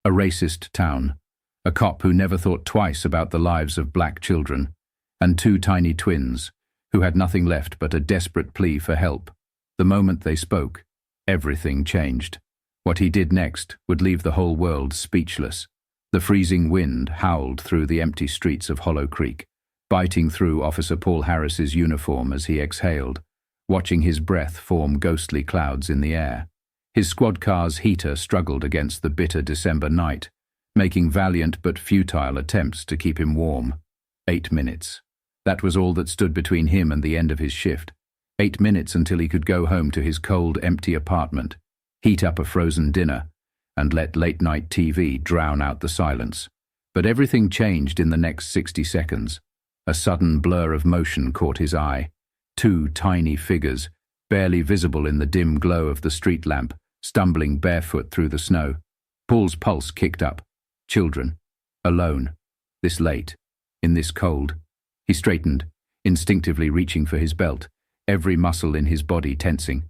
A racist town. A cop who never thought twice about the lives of black children. And two tiny twins, who had nothing left but a desperate plea for help. The moment they spoke, everything changed. What he did next would leave the whole world speechless. The freezing wind howled through the empty streets of Hollow Creek, biting through Officer Paul Harris's uniform as he exhaled, watching his breath form ghostly clouds in the air. His squad car's heater struggled against the bitter December night, making valiant but futile attempts to keep him warm. 8 minutes. That was all that stood between him and the end of his shift. 8 minutes until he could go home to his cold, empty apartment, heat up a frozen dinner, and let late-night TV drown out the silence. But everything changed in the next 60 seconds. A sudden blur of motion caught his eye. Two tiny figures, barely visible in the dim glow of the street lamp, stumbling barefoot through the snow. Paul's pulse kicked up. Children. Alone. This late. In this cold. He straightened, instinctively reaching for his belt, every muscle in his body tensing.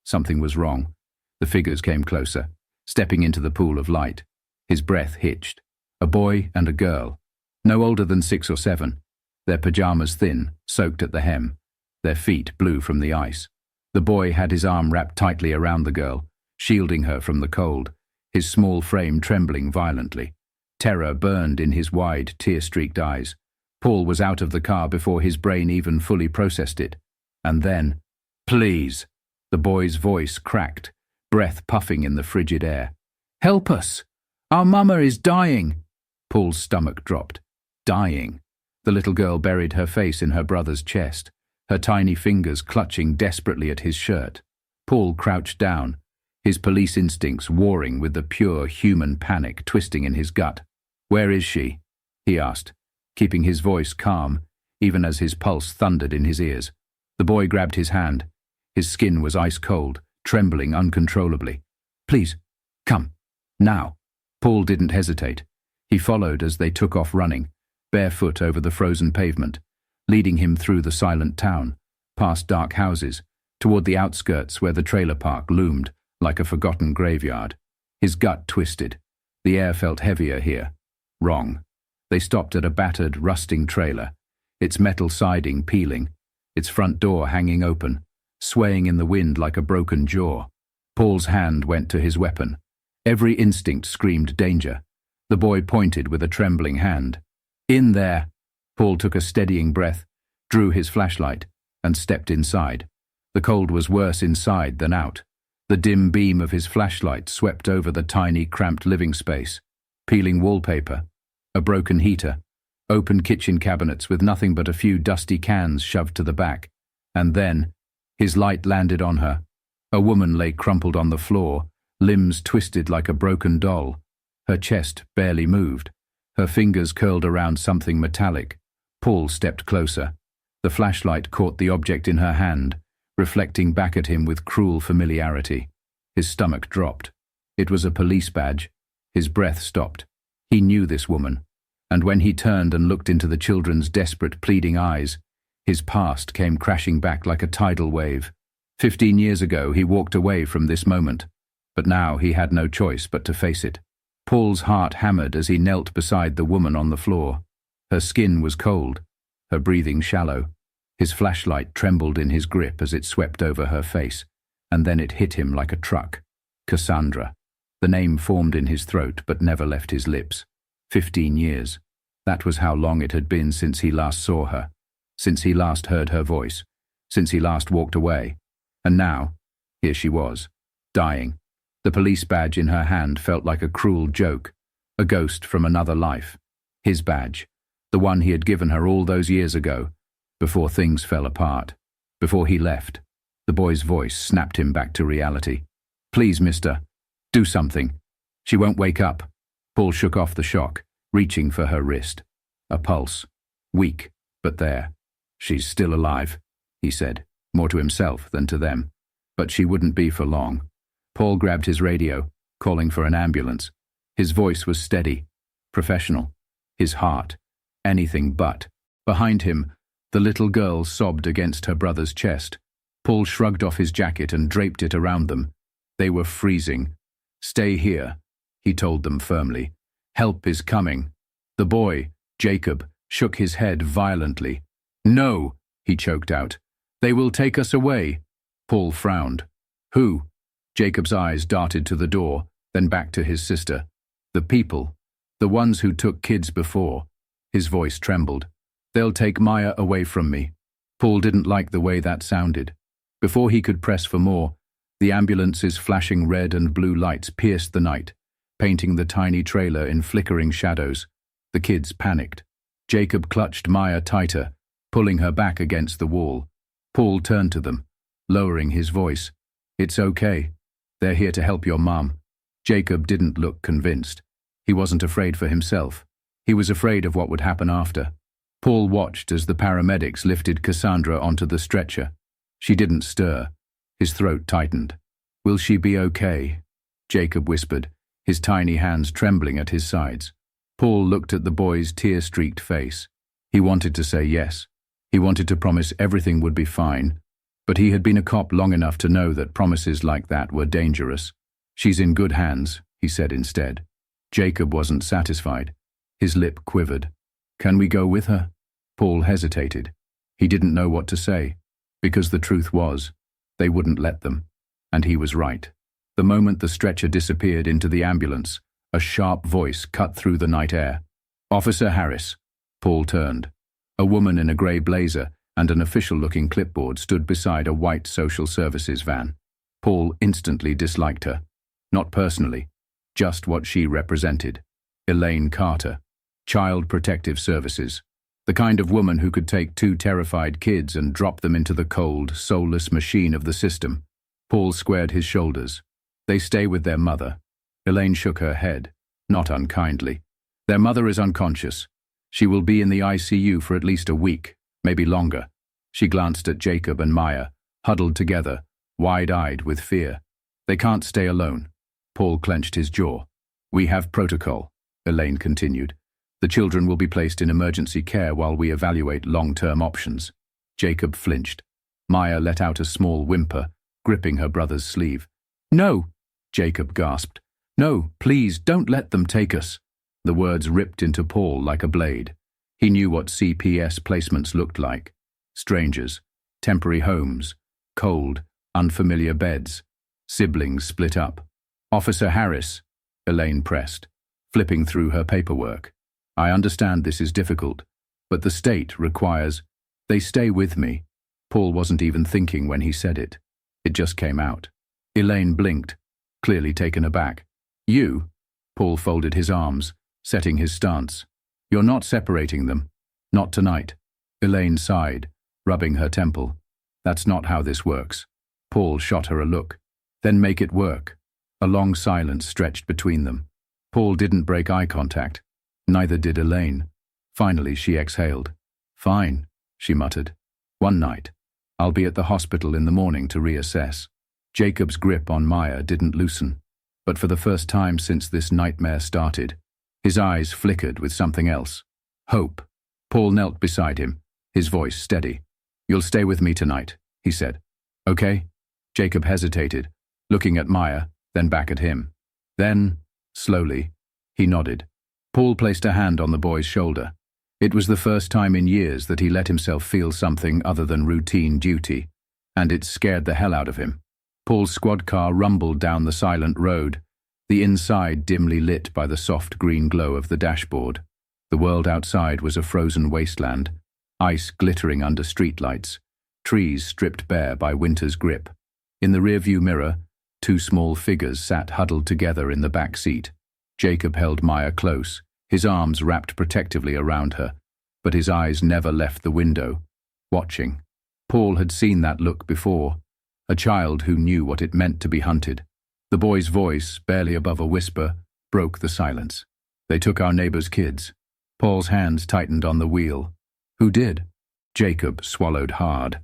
Something was wrong. The figures came closer, stepping into the pool of light. His breath hitched. A boy and a girl. No older than 6 or 7. Their pajamas thin, soaked at the hem. Their feet blue from the ice. The boy had his arm wrapped tightly around the girl, shielding her from the cold, his small frame trembling violently. Terror burned in his wide, tear-streaked eyes. Paul was out of the car before his brain even fully processed it. And then, "Please!" The boy's voice cracked, breath puffing in the frigid air. "Help us! Our mama is dying!" Paul's stomach dropped. Dying. The little girl buried her face in her brother's chest, her tiny fingers clutching desperately at his shirt. Paul crouched down, his police instincts warring with the pure human panic twisting in his gut. "Where is she?" he asked, keeping his voice calm, even as his pulse thundered in his ears. The boy grabbed his hand. His skin was ice cold, trembling uncontrollably. "Please, come. Now." Paul didn't hesitate. He followed as they took off running, barefoot over the frozen pavement, leading him through the silent town, past dark houses, toward the outskirts where the trailer park loomed like a forgotten graveyard. His gut twisted. The air felt heavier here. Wrong. They stopped at a battered, rusting trailer, its metal siding peeling, its front door hanging open, swaying in the wind like a broken jaw. Paul's hand went to his weapon. Every instinct screamed danger. The boy pointed with a trembling hand. "In there!" Paul took a steadying breath, drew his flashlight, and stepped inside. The cold was worse inside than out. The dim beam of his flashlight swept over the tiny, cramped living space. Peeling wallpaper, a broken heater, open kitchen cabinets with nothing but a few dusty cans shoved to the back. And then, his light landed on her. A woman lay crumpled on the floor, limbs twisted like a broken doll. Her chest barely moved. Her fingers curled around something metallic. Paul stepped closer. The flashlight caught the object in her hand, reflecting back at him with cruel familiarity. His stomach dropped. It was a police badge. His breath stopped. He knew this woman, and when he turned and looked into the children's desperate, pleading eyes, his past came crashing back like a tidal wave. 15 years ago he walked away from this moment, but now he had no choice but to face it. Paul's heart hammered as he knelt beside the woman on the floor. Her skin was cold, her breathing shallow. His flashlight trembled in his grip as it swept over her face, and then it hit him like a truck. Cassandra. The name formed in his throat but never left his lips. 15 years. That was how long it had been since he last saw her, since he last heard her voice, since he last walked away. And now, here she was, dying. The police badge in her hand felt like a cruel joke, a ghost from another life. His badge, the one he had given her all those years ago, before things fell apart, before he left. The boy's voice snapped him back to reality. "Please, mister, do something. She won't wake up." Paul shook off the shock, reaching for her wrist. A pulse. Weak, but there. "She's still alive," he said, more to himself than to them. But she wouldn't be for long. Paul grabbed his radio, calling for an ambulance. His voice was steady, professional. His heart, anything but. Behind him, the little girl sobbed against her brother's chest. Paul shrugged off his jacket and draped it around them. They were freezing. "Stay here," he told them firmly. Help is coming. The boy, Jacob, shook his head violently. No, he choked out. They will take us away. Paul frowned. Who? Jacob's eyes darted to the door, then back to his sister. The people. The ones who took kids before. His voice trembled. They'll take Maya away from me. Paul didn't like the way that sounded. Before he could press for more, the ambulance's flashing red and blue lights pierced the night, painting the tiny trailer in flickering shadows. The kids panicked. Jacob clutched Maya tighter, pulling her back against the wall. Paul turned to them, lowering his voice. It's okay. They're here to help your mom. Jacob didn't look convinced. He wasn't afraid for himself. He was afraid of what would happen after. Paul watched as the paramedics lifted Cassandra onto the stretcher. She didn't stir. His throat tightened. Will she be okay? Jacob whispered, his tiny hands trembling at his sides. Paul looked at the boy's tear-streaked face. He wanted to say yes. He wanted to promise everything would be fine. But he had been a cop long enough to know that promises like that were dangerous. She's in good hands, he said instead. Jacob wasn't satisfied. His lip quivered. Can we go with her? Paul hesitated. He didn't know what to say, because the truth was, they wouldn't let them. And he was right. The moment the stretcher disappeared into the ambulance, a sharp voice cut through the night air. Officer Harris. Paul turned. A woman in a grey blazer and an official-looking clipboard stood beside a white social services van. Paul instantly disliked her. Not personally, just what she represented. Elaine Carter. Child Protective Services. The kind of woman who could take two terrified kids and drop them into the cold, soulless machine of the system. Paul squared his shoulders. They stay with their mother. Elaine shook her head, not unkindly. Their mother is unconscious. She will be in the ICU for at least a week, maybe longer. She glanced at Jacob and Maya, huddled together, wide-eyed with fear. They can't stay alone. Paul clenched his jaw. We have protocol, Elaine continued. The children will be placed in emergency care while we evaluate long-term options. Jacob flinched. Maya let out a small whimper, gripping her brother's sleeve. No, Jacob gasped. No, please, don't let them take us. The words ripped into Paul like a blade. He knew what CPS placements looked like. Strangers, temporary homes, cold, unfamiliar beds, siblings split up. Officer Harris, Elaine pressed, flipping through her paperwork. I understand this is difficult, but the state requires, they stay with me. Paul wasn't even thinking when he said it. It just came out. Elaine blinked, clearly taken aback. You? Paul folded his arms, setting his stance. You're not separating them. Not tonight. Elaine sighed, rubbing her temple. That's not how this works. Paul shot her a look. Then make it work. A long silence stretched between them. Paul didn't break eye contact. Neither did Elaine. Finally, she exhaled. Fine, she muttered. One night. I'll be at the hospital in the morning to reassess. Jacob's grip on Maya didn't loosen. But for the first time since this nightmare started, his eyes flickered with something else. Hope. Paul knelt beside him, his voice steady. You'll stay with me tonight, he said. Okay? Jacob hesitated, looking at Maya, then back at him. Then, slowly, he nodded. Paul placed a hand on the boy's shoulder. It was the first time in years that he let himself feel something other than routine duty, and it scared the hell out of him. Paul's squad car rumbled down the silent road, the inside dimly lit by the soft green glow of the dashboard. The world outside was a frozen wasteland, ice glittering under streetlights, trees stripped bare by winter's grip. In the rearview mirror, two small figures sat huddled together in the back seat. Jacob held Maya close, his arms wrapped protectively around her, but his eyes never left the window, watching. Paul had seen that look before, a child who knew what it meant to be hunted. The boy's voice, barely above a whisper, broke the silence. They took our neighbor's kids. Paul's hands tightened on the wheel. Who did? Jacob swallowed hard.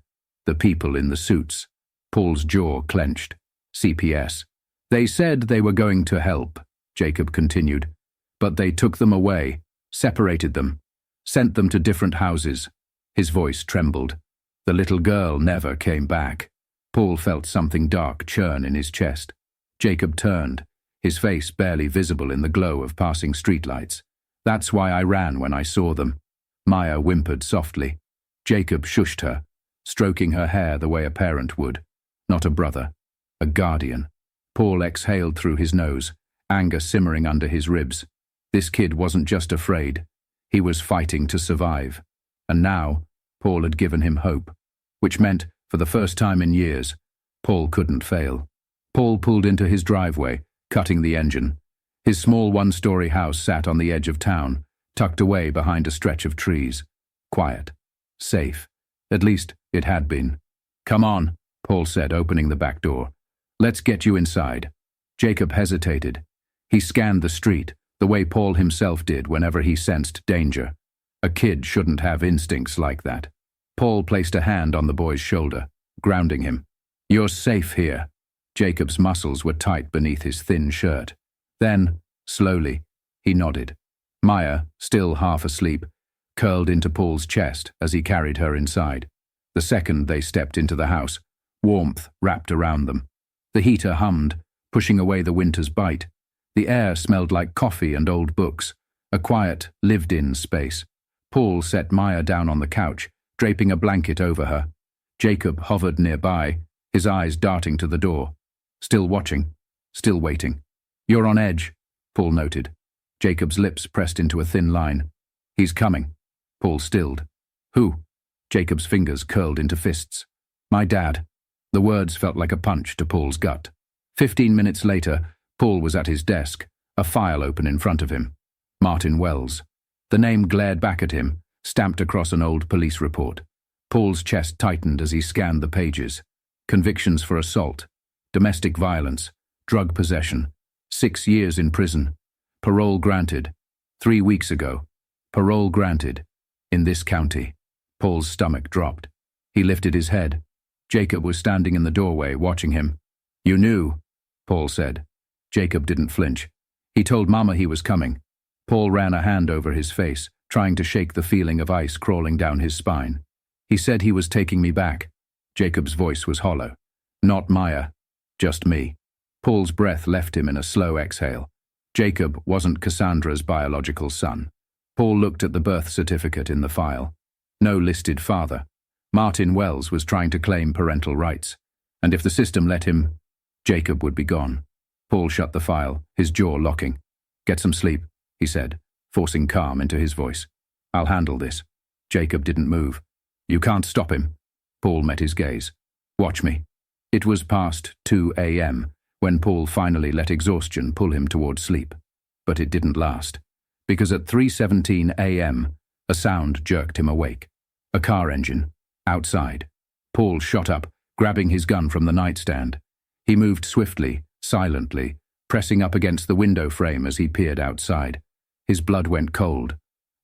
The people in the suits. Paul's jaw clenched. CPS. They said they were going to help, Jacob continued. But they took them away, separated them, sent them to different houses. His voice trembled. The little girl never came back. Paul felt something dark churn in his chest. Jacob turned, his face barely visible in the glow of passing streetlights. "That's why I ran when I saw them." Maya whimpered softly. Jacob shushed her, stroking her hair the way a parent would. Not a brother, a guardian. Paul exhaled through his nose, anger simmering under his ribs. This kid wasn't just afraid. He was fighting to survive. And now, Paul had given him hope, which meant, for the first time in years, Paul couldn't fail. Paul pulled into his driveway, cutting the engine. His small one-story house sat on the edge of town, tucked away behind a stretch of trees. Quiet. Safe. At least, it had been. "Come on," Paul said, opening the back door. "Let's get you inside." Jacob hesitated. He scanned the street, the way Paul himself did whenever he sensed danger. A kid shouldn't have instincts like that. Paul placed a hand on the boy's shoulder, grounding him. "You're safe here." Jacob's muscles were tight beneath his thin shirt. Then, slowly, he nodded. Maya, still half asleep, curled into Paul's chest as he carried her inside. The second they stepped into the house, warmth wrapped around them. The heater hummed, pushing away the winter's bite. The air smelled like coffee and old books, a quiet, lived-in space. Paul set Maya down on the couch, draping a blanket over her. Jacob hovered nearby, his eyes darting to the door. Still watching, still waiting. "You're on edge," Paul noted. Jacob's lips pressed into a thin line. "He's coming." Paul stilled. "Who?" Jacob's fingers curled into fists. "My dad." The words felt like a punch to Paul's gut. 15 minutes later, Paul was at his desk, a file open in front of him. Martin Wells. The name glared back at him, stamped across an old police report. Paul's chest tightened as he scanned the pages. Convictions for assault, domestic violence, drug possession, 6 years in prison. Parole granted. 3 weeks ago. Parole granted. In this county. Paul's stomach dropped. He lifted his head. Jacob was standing in the doorway, watching him. "You knew," Paul said. Jacob didn't flinch. He told Mama he was coming. Paul ran a hand over his face, trying to shake the feeling of ice crawling down his spine. "He said he was taking me back." Jacob's voice was hollow. "Not Maya. Just me." Paul's breath left him in a slow exhale. Jacob wasn't Cassandra's biological son. Paul looked at the birth certificate in the file. No listed father. Martin Wells was trying to claim parental rights. And if the system let him, Jacob would be gone. Paul shut the file, his jaw locking. "Get some sleep," he said, forcing calm into his voice. "I'll handle this." Jacob didn't move. "You can't stop him." Paul met his gaze. "Watch me." It was past 2 a.m. when Paul finally let exhaustion pull him towards sleep. But it didn't last, because at 3:17 a.m., a sound jerked him awake. A car engine. Outside. Paul shot up, grabbing his gun from the nightstand. He moved swiftly, silently, pressing up against the window frame as he peered outside. His blood went cold.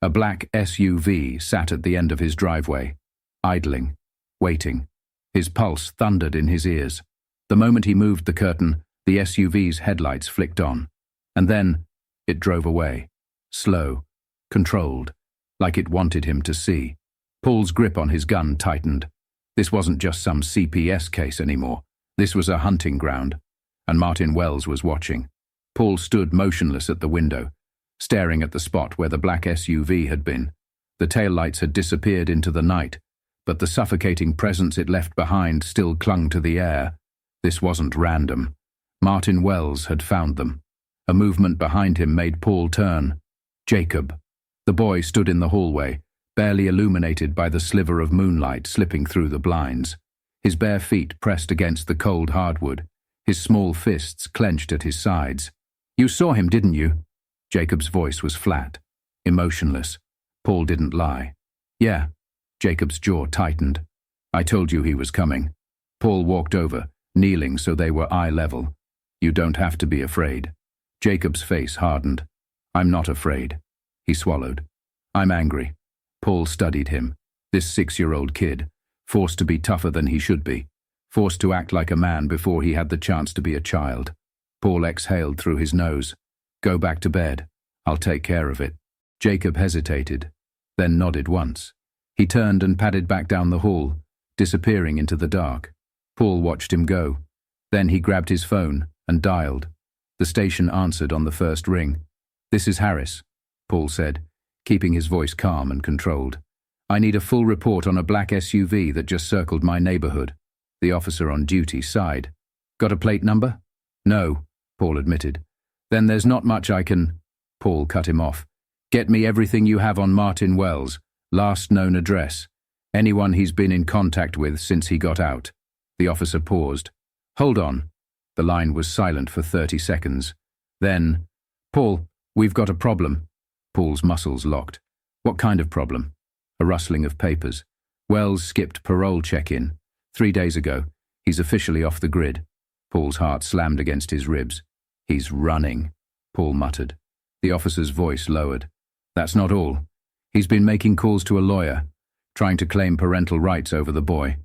A black SUV sat at the end of his driveway, idling, waiting. His pulse thundered in his ears. The moment he moved the curtain, the SUV's headlights flicked on. And then, it drove away. Slow, controlled, like it wanted him to see. Paul's grip on his gun tightened. This wasn't just some CPS case anymore. This was a hunting ground. And Martin Wells was watching. Paul stood motionless at the window, staring at the spot where the black SUV had been. The taillights had disappeared into the night, but the suffocating presence it left behind still clung to the air. This wasn't random. Martin Wells had found them. A movement behind him made Paul turn. Jacob. The boy stood in the hallway, barely illuminated by the sliver of moonlight slipping through the blinds. His bare feet pressed against the cold hardwood, his small fists clenched at his sides. "You saw him, didn't you?" Jacob's voice was flat, emotionless. Paul didn't lie. "Yeah." Jacob's jaw tightened. "I told you he was coming." Paul walked over, kneeling so they were eye level. "You don't have to be afraid." Jacob's face hardened. "I'm not afraid." He swallowed. "I'm angry." Paul studied him. This 6-year-old kid, forced to be tougher than he should be, forced to act like a man before he had the chance to be a child. Paul exhaled through his nose. "Go back to bed. I'll take care of it." Jacob hesitated, then nodded once. He turned and padded back down the hall, disappearing into the dark. Paul watched him go. Then he grabbed his phone and dialed. The station answered on the first ring. "This is Harris," Paul said, keeping his voice calm and controlled. "I need a full report on a black SUV that just circled my neighborhood." The officer on duty sighed. "Got a plate number?" "No," Paul admitted. "Then there's not much I can—" Paul cut him off. "Get me everything you have on Martin Wells, last known address, anyone he's been in contact with since he got out." The officer paused. "Hold on." The line was silent for 30 seconds. Then, "Paul, we've got a problem." Paul's muscles locked. "What kind of problem?" A rustling of papers. "Wells skipped parole check-in. 3 days ago. He's officially off the grid." Paul's heart slammed against his ribs. "He's running," Paul muttered. The officer's voice lowered. "That's not all. He's been making calls to a lawyer, trying to claim parental rights over the boy."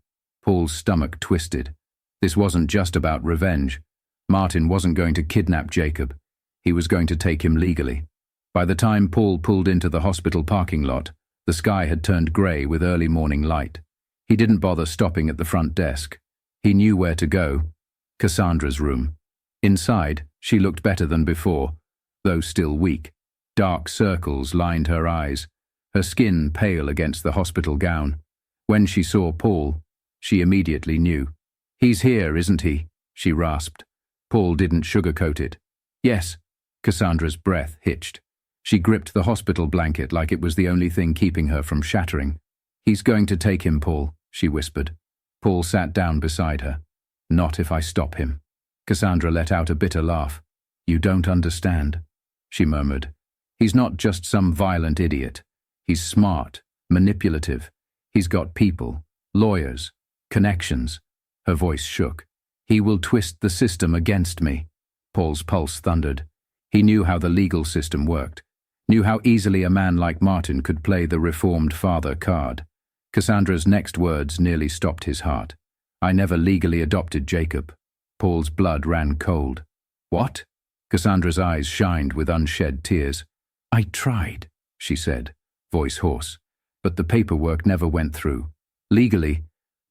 Paul's stomach twisted. This wasn't just about revenge. Martin wasn't going to kidnap Jacob. He was going to take him legally. By the time Paul pulled into the hospital parking lot, the sky had turned grey with early morning light. He didn't bother stopping at the front desk. He knew where to go. Cassandra's room. Inside, she looked better than before, though still weak. Dark circles lined her eyes, her skin pale against the hospital gown. When she saw Paul, she immediately knew. "He's here, isn't he?" she rasped. Paul didn't sugarcoat it. "Yes." Cassandra's breath hitched. She gripped the hospital blanket like it was the only thing keeping her from shattering. "He's going to take him, Paul," she whispered. Paul sat down beside her. "Not if I stop him." Cassandra let out a bitter laugh. "You don't understand," she murmured. "He's not just some violent idiot. He's smart, manipulative. He's got people, lawyers, connections." Her voice shook. "He will twist the system against me." Paul's pulse thundered. He knew how the legal system worked, knew how easily a man like Martin could play the reformed father card. Cassandra's next words nearly stopped his heart. "I never legally adopted Jacob." Paul's blood ran cold. "What?" Cassandra's eyes shined with unshed tears. "I tried," she said, voice hoarse, "but the paperwork never went through. Legally,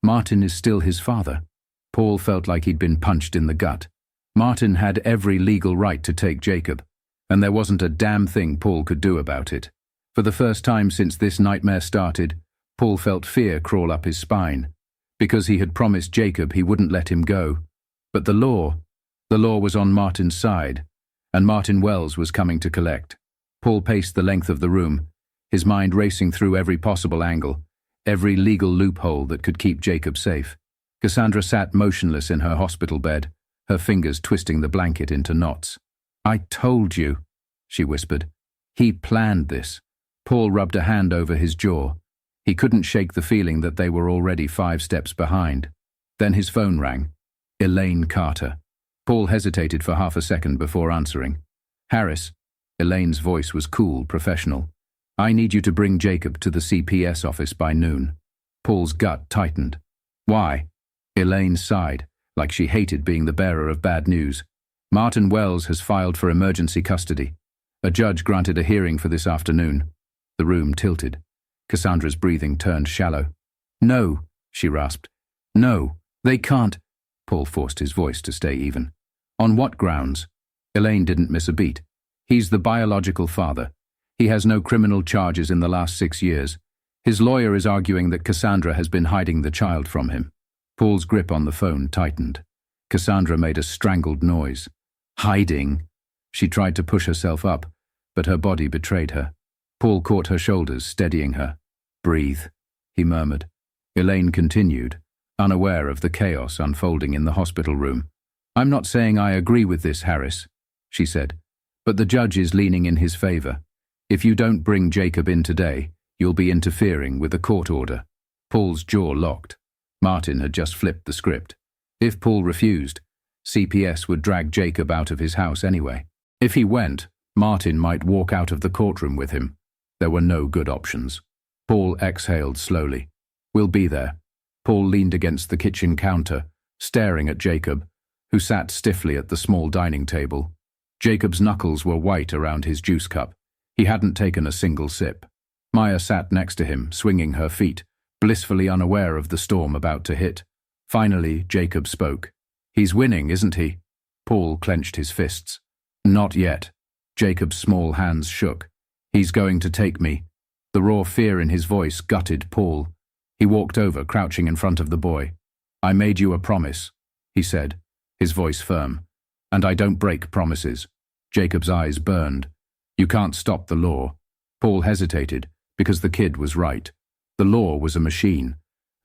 Martin is still his father." Paul felt like he'd been punched in the gut. Martin had every legal right to take Jacob, and there wasn't a damn thing Paul could do about it. For the first time since this nightmare started, Paul felt fear crawl up his spine. Because he had promised Jacob he wouldn't let him go. But the law was on Martin's side, and Martin Wells was coming to collect. Paul paced the length of the room, his mind racing through every possible angle, every legal loophole that could keep Jacob safe. Cassandra sat motionless in her hospital bed, her fingers twisting the blanket into knots. "I told you," she whispered. "He planned this." Paul rubbed a hand over his jaw. He couldn't shake the feeling that they were already 5 steps behind. Then his phone rang. Elaine Carter. Paul hesitated for half a second before answering. "Harris." Elaine's voice was cool, professional. "I need you to bring Jacob to the CPS office by noon." Paul's gut tightened. "Why?" Elaine sighed, like she hated being the bearer of bad news. "Martin Wells has filed for emergency custody. A judge granted a hearing for this afternoon." The room tilted. Cassandra's breathing turned shallow. "No," she rasped. "No, they can't." Paul forced his voice to stay even. "On what grounds?" Elaine didn't miss a beat. "He's the biological father. He has no criminal charges in the last 6 years. His lawyer is arguing that Cassandra has been hiding the child from him." Paul's grip on the phone tightened. Cassandra made a strangled noise. "Hiding?" She tried to push herself up, but her body betrayed her. Paul caught her shoulders, steadying her. "Breathe," he murmured. Elaine continued, unaware of the chaos unfolding in the hospital room. "I'm not saying I agree with this, Harris," she said, "but the judge is leaning in his favor. If you don't bring Jacob in today, you'll be interfering with a court order." Paul's jaw locked. Martin had just flipped the script. If Paul refused, CPS would drag Jacob out of his house anyway. If he went, Martin might walk out of the courtroom with him. There were no good options. Paul exhaled slowly. "We'll be there." Paul leaned against the kitchen counter, staring at Jacob, who sat stiffly at the small dining table. Jacob's knuckles were white around his juice cup. He hadn't taken a single sip. Maya sat next to him, swinging her feet, blissfully unaware of the storm about to hit. Finally, Jacob spoke. "He's winning, isn't he?" Paul clenched his fists. Not yet. Jacob's small hands shook. He's going to take me. The raw fear in his voice gutted Paul. He walked over, crouching in front of the boy. I made you a promise, he said, his voice firm. And I don't break promises. Jacob's eyes burned. You can't stop the law. Paul hesitated, because the kid was right. The law was a machine,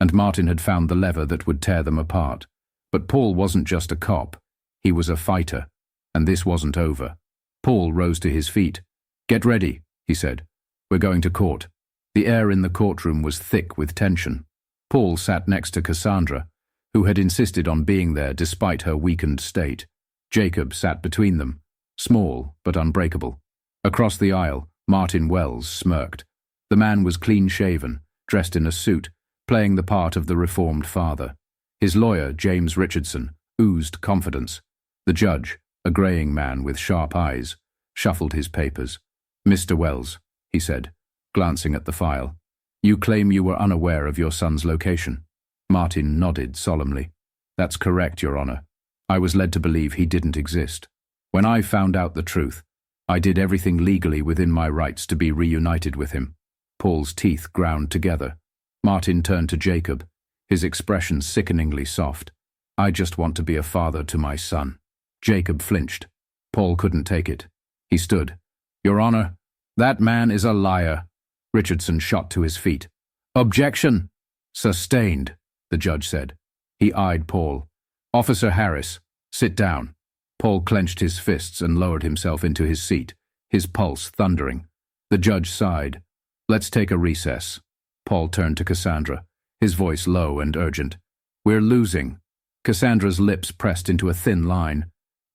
and Martin had found the lever that would tear them apart. But Paul wasn't just a cop. He was a fighter, and this wasn't over. Paul rose to his feet. Get ready, he said. We're going to court. The air in the courtroom was thick with tension. Paul sat next to Cassandra, who had insisted on being there despite her weakened state. Jacob sat between them, small but unbreakable. Across the aisle, Martin Wells smirked. The man was clean-shaven, dressed in a suit, playing the part of the reformed father. His lawyer, James Richardson, oozed confidence. The judge, a greying man with sharp eyes, shuffled his papers. Mr. Wells, he said, glancing at the file. You claim you were unaware of your son's location. Martin nodded solemnly. That's correct, Your Honor. I was led to believe he didn't exist. When I found out the truth, I did everything legally within my rights to be reunited with him. Paul's teeth ground together. Martin turned to Jacob, his expression sickeningly soft. I just want to be a father to my son. Jacob flinched. Paul couldn't take it. He stood. Your Honor, that man is a liar. Richardson shot to his feet. Objection! Sustained, the judge said. He eyed Paul. Officer Harris, sit down. Paul clenched his fists and lowered himself into his seat, his pulse thundering. The judge sighed. Let's take a recess. Paul turned to Cassandra, his voice low and urgent. We're losing. Cassandra's lips pressed into a thin line.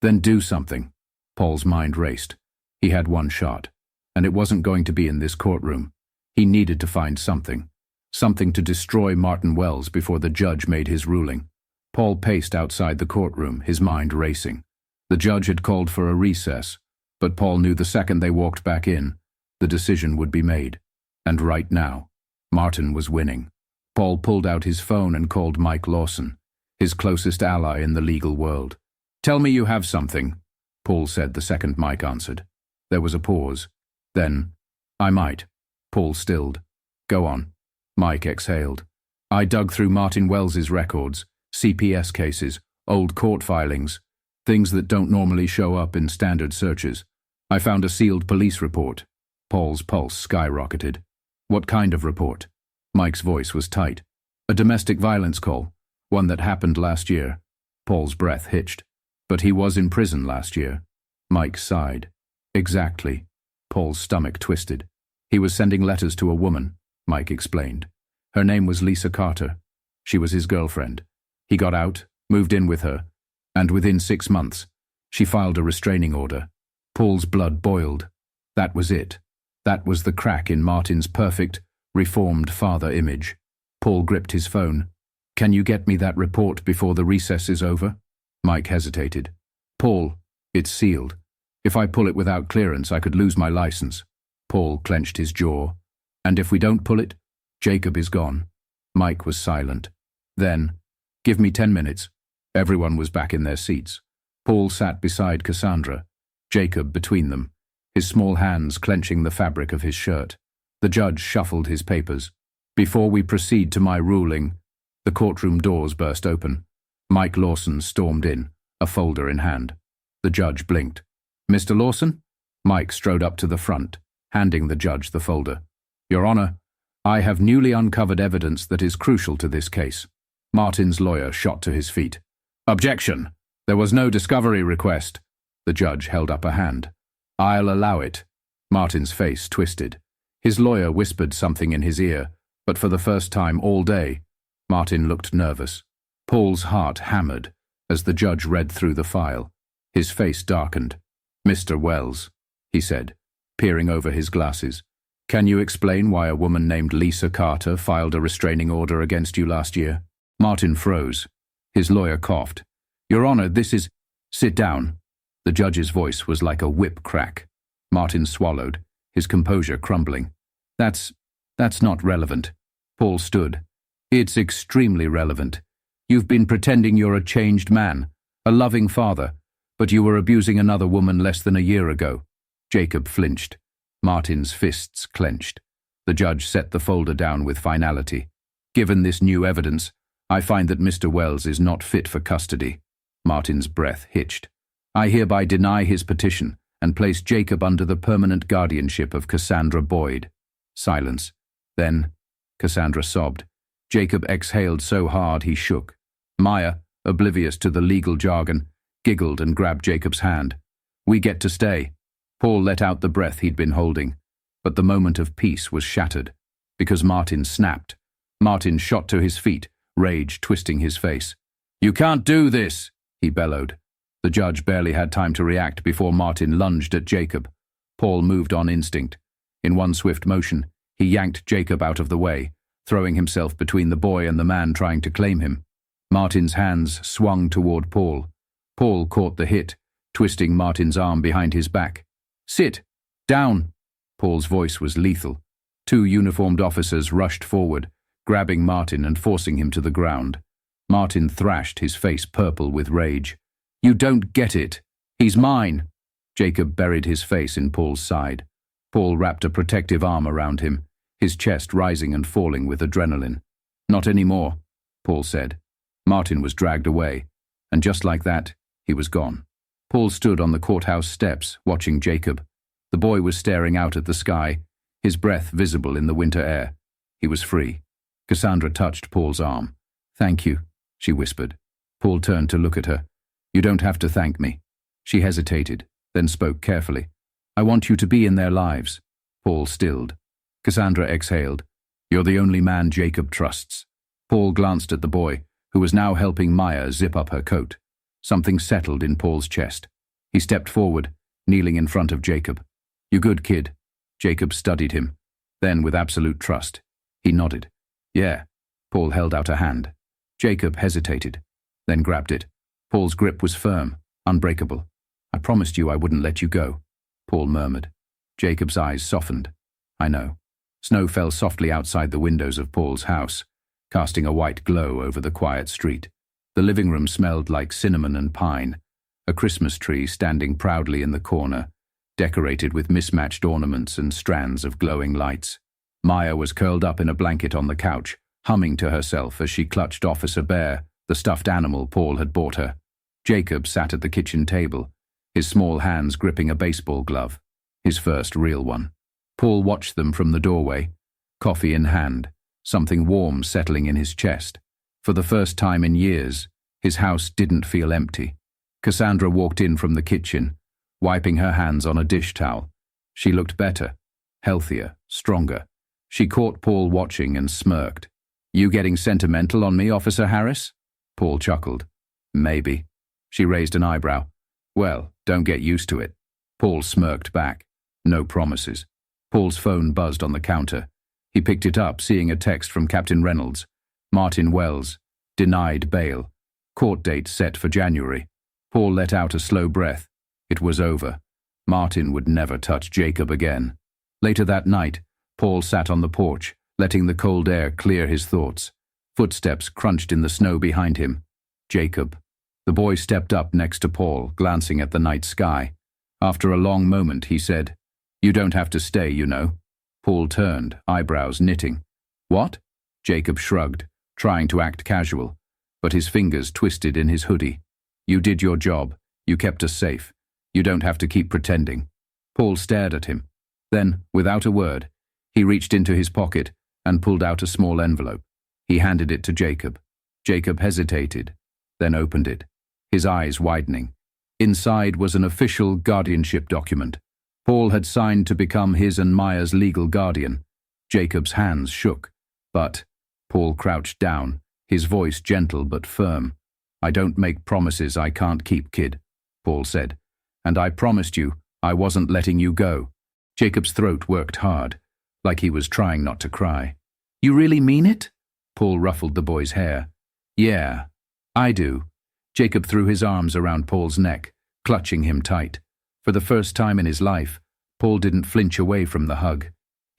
Then do something. Paul's mind raced. He had one shot, and it wasn't going to be in this courtroom. He needed to find something to destroy Martin Wells before the judge made his ruling. Paul paced outside the courtroom, his mind racing. The judge had called for a recess, but Paul knew the second they walked back in, the decision would be made. And right now, Martin was winning. Paul pulled out his phone and called Mike Lawson, his closest ally in the legal world. Tell me you have something, Paul said the second Mike answered. There was a pause. Then, I might. Paul stilled. Go on. Mike exhaled. I dug through Martin Wells's records, CPS cases, old court filings, things that don't normally show up in standard searches. I found a sealed police report. Paul's pulse skyrocketed. What kind of report? Mike's voice was tight. A domestic violence call, one that happened last year. Paul's breath hitched. But he was in prison last year. Mike sighed. Exactly. Paul's stomach twisted. He was sending letters to a woman, Mike explained. Her name was Lisa Carter. She was his girlfriend. He got out, moved in with her, and within 6 months, she filed a restraining order. Paul's blood boiled. That was it. That was the crack in Martin's perfect, reformed father image. Paul gripped his phone. Can you get me that report before the recess is over? Mike hesitated. Paul, it's sealed. If I pull it without clearance, I could lose my license. Paul clenched his jaw. And if we don't pull it, Jacob is gone. Mike was silent. Then, give me 10 minutes. Everyone was back in their seats. Paul sat beside Cassandra, Jacob between them, his small hands clenching the fabric of his shirt. The judge shuffled his papers. Before we proceed to my ruling, the courtroom doors burst open. Mike Lawson stormed in, a folder in hand. The judge blinked. Mr. Lawson? Mike strode up to the front, handing the judge the folder. Your Honor, I have newly uncovered evidence that is crucial to this case. Martin's lawyer shot to his feet. Objection! There was no discovery request. The judge held up a hand. I'll allow it. Martin's face twisted. His lawyer whispered something in his ear, but for the first time all day, Martin looked nervous. Paul's heart hammered as the judge read through the file. His face darkened. Mr. Wells, he said, peering over his glasses, can you explain why a woman named Lisa Carter filed a restraining order against you last year? Martin froze. His lawyer coughed. Your Honor, this is... Sit down. The judge's voice was like a whip crack. Martin swallowed, his composure crumbling. That's not relevant. Paul stood. It's extremely relevant. You've been pretending you're a changed man, a loving father, But you were abusing another woman less than a year ago. Jacob flinched. Martin's fists clenched. The judge set the folder down with finality. Given this new evidence, I find that Mr. Wells is not fit for custody. Martin's breath hitched. I hereby deny his petition and place Jacob under the permanent guardianship of Cassandra Boyd. Silence. Then, Cassandra sobbed. Jacob exhaled so hard he shook. Maya, oblivious to the legal jargon, giggled and grabbed Jacob's hand. We get to stay. Paul let out the breath he'd been holding. But the moment of peace was shattered, because Martin snapped. Martin shot to his feet, rage twisting his face. You can't do this, he bellowed. The judge barely had time to react before Martin lunged at Jacob. Paul moved on instinct. In one swift motion, he yanked Jacob out of the way, throwing himself between the boy and the man trying to claim him. Martin's hands swung toward Paul. Paul caught the hit, twisting Martin's arm behind his back. Sit! Down! Paul's voice was lethal. Two uniformed officers rushed forward, grabbing Martin and forcing him to the ground. Martin thrashed, his face purple with rage. You don't get it. He's mine. Jacob buried his face in Paul's side. Paul wrapped a protective arm around him, his chest rising and falling with adrenaline. Not anymore, Paul said. Martin was dragged away, and just like that, he was gone. Paul stood on the courthouse steps, watching Jacob. The boy was staring out at the sky, his breath visible in the winter air. He was free. Cassandra touched Paul's arm. Thank you, she whispered. Paul turned to look at her. You don't have to thank me. She hesitated, then spoke carefully. I want you to be in their lives. Paul stilled. Cassandra exhaled. You're the only man Jacob trusts. Paul glanced at the boy, who was now helping Maya zip up her coat. Something settled in Paul's chest. He stepped forward, kneeling in front of Jacob. You good, kid? Jacob studied him. Then, with absolute trust, he nodded. Yeah. Paul held out a hand. Jacob hesitated, then grabbed it. Paul's grip was firm, unbreakable. I promised you I wouldn't let you go, Paul murmured. Jacob's eyes softened. I know. Snow fell softly outside the windows of Paul's house, casting a white glow over the quiet street. The living room smelled like cinnamon and pine, a Christmas tree standing proudly in the corner, decorated with mismatched ornaments and strands of glowing lights. Maya was curled up in a blanket on the couch, humming to herself as she clutched Officer Bear, the stuffed animal Paul had bought her. Jacob sat at the kitchen table, his small hands gripping a baseball glove, his first real one. Paul watched them from the doorway, coffee in hand, something warm settling in his chest. For the first time in years, his house didn't feel empty. Cassandra walked in from the kitchen, wiping her hands on a dish towel. She looked better, healthier, stronger. She caught Paul watching and smirked. You getting sentimental on me, Officer Harris? Paul chuckled. Maybe. She raised an eyebrow. Well, don't get used to it. Paul smirked back. No promises. Paul's phone buzzed on the counter. He picked it up, seeing a text from Captain Reynolds. Martin Wells. Denied bail. Court date set for January. Paul let out a slow breath. It was over. Martin would never touch Jacob again. Later that night, Paul sat on the porch, letting the cold air clear his thoughts. Footsteps crunched in the snow behind him. Jacob. The boy stepped up next to Paul, glancing at the night sky. After a long moment, he said, You don't have to stay, you know. Paul turned, eyebrows knitting. What? Jacob shrugged, trying to act casual, but his fingers twisted in his hoodie. You did your job. You kept us safe. You don't have to keep pretending. Paul stared at him. Then, without a word, he reached into his pocket and pulled out a small envelope. He handed it to Jacob. Jacob hesitated, then opened it, his eyes widening. Inside was an official guardianship document. Paul had signed to become his and Maya's legal guardian. Jacob's hands shook, but Paul crouched down, his voice gentle but firm. I don't make promises I can't keep, kid, Paul said. And I promised you I wasn't letting you go. Jacob's throat worked hard, like he was trying not to cry. You really mean it? Paul ruffled the boy's hair. Yeah, I do. Jacob threw his arms around Paul's neck, clutching him tight. For the first time in his life, Paul didn't flinch away from the hug.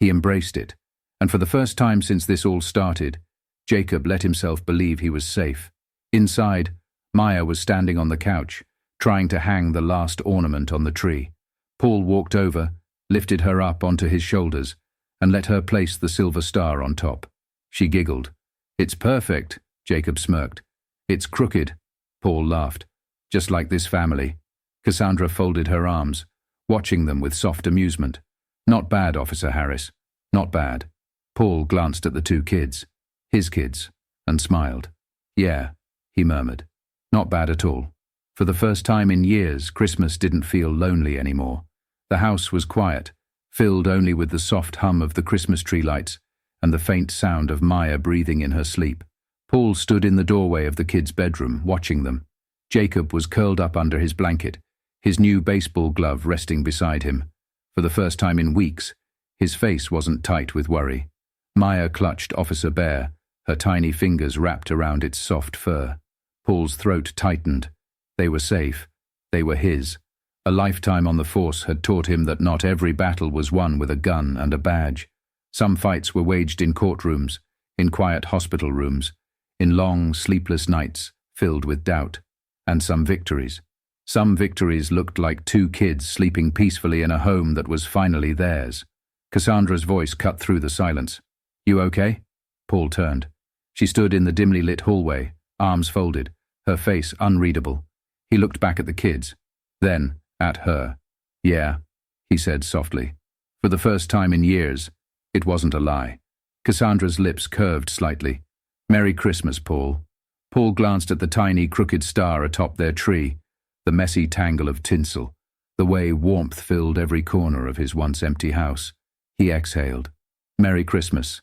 He embraced it. And for the first time since this all started, Jacob let himself believe he was safe. Inside, Maya was standing on the couch, trying to hang the last ornament on the tree. Paul walked over, lifted her up onto his shoulders, and let her place the silver star on top. She giggled. "It's perfect," Jacob smirked. "It's crooked," Paul laughed. "Just like this family." Cassandra folded her arms, watching them with soft amusement. "Not bad, Officer Harris. Not bad." Paul glanced at the two kids, his kids, and smiled. "Yeah," he murmured. "Not bad at all." For the first time in years, Christmas didn't feel lonely anymore. The house was quiet, filled only with the soft hum of the Christmas tree lights and the faint sound of Maya breathing in her sleep. Paul stood in the doorway of the kids' bedroom, watching them. Jacob was curled up under his blanket, his new baseball glove resting beside him. For the first time in weeks, his face wasn't tight with worry. Maya clutched Officer Bear, her tiny fingers wrapped around its soft fur. Paul's throat tightened. They were safe. They were his. A lifetime on the force had taught him that not every battle was won with a gun and a badge. Some fights were waged in courtrooms, in quiet hospital rooms, in long, sleepless nights filled with doubt. And some victories. Some victories looked like two kids sleeping peacefully in a home that was finally theirs. Cassandra's voice cut through the silence. "You okay?" Paul turned. She stood in the dimly lit hallway, arms folded, her face unreadable. He looked back at the kids, then at her. "Yeah," he said softly. For the first time in years, it wasn't a lie. Cassandra's lips curved slightly. "Merry Christmas, Paul." Paul glanced at the tiny crooked star atop their tree, the messy tangle of tinsel, the way warmth filled every corner of his once empty house. He exhaled. "Merry Christmas."